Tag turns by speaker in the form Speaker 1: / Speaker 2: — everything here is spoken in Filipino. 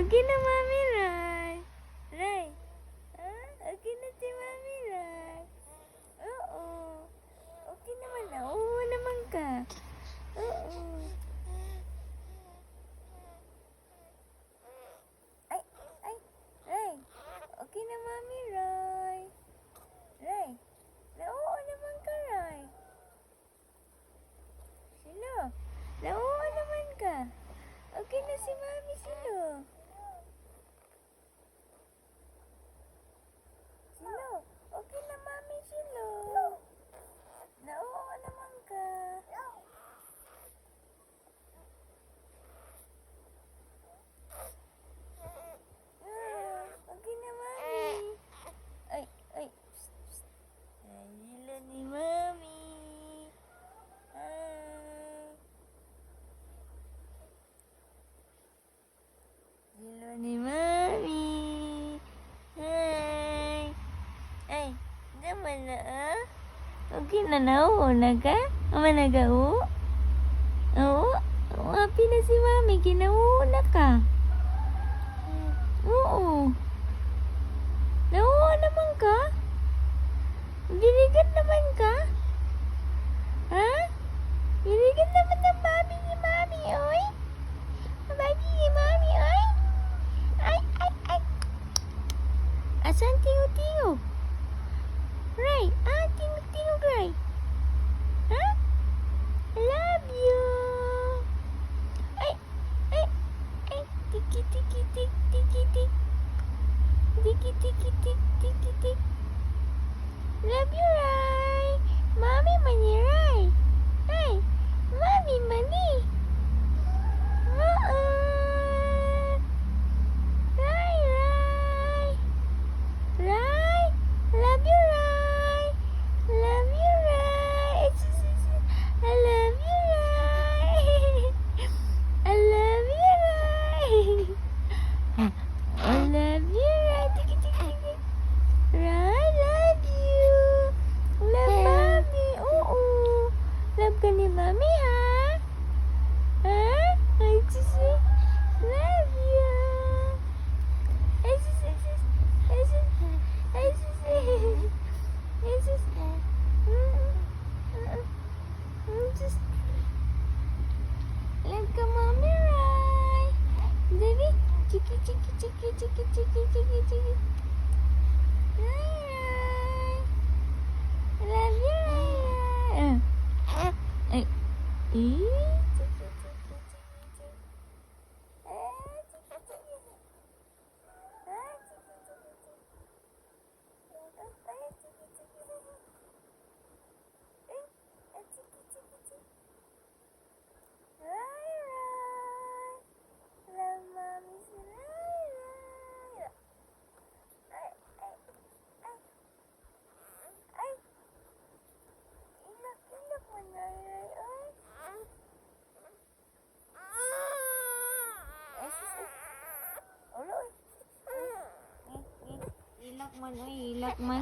Speaker 1: Okay na, Mami Ray. Ray. Okay na si Mami Ray. Oo. Okay naman na. Oo naman ka. Oo. Ay. Ray. Okay na, Mami Ray. Ray. Oo naman ka, Ray. Sino? Oo naman ka. Okay na si Mami Sino. Sino? Okay na, Mami Sino. Oo naman ka. Okay na, Mami. Ay. Psst, psst. Ay, hila ni Mami. Hilo ni Mami. Hai. Ay, naman na Okay na na ka? Mana ka Oo? Happy na si Mami. Kinauuna ka. Oo. Nauuna naman ka? Biligan naman ka? Ha? Biligan naman ng Mami ni Mami, oy. Mami ni Mami, oy. Ay. Asan tingog-tingog? Ray, tingog-tingog, Ray. Ha? I love you. Ay. Tiki-tiki-tik, tiki-tik. Tiki-tiki-tik, tiki-tik. Love you, Ray. Mami mani, Ray. Hey, Mami mani. Ray. Love you, Ray. Love you, Ray. I love you, Ray. I love you, Ray. I love you, Ray. Tiki-tiki-tiki. Ray, love you. Love Mami. Oo. Love ka ni Mami, ha? Ha? Ay, sisi. Love you. Ay, sisi. Ay, sisi. Ay, sisi. Ay, sisi. Just love ka, Mami, Ray. Baby. Chiki. Ray. Love you, Ray. Ay. Ilak man.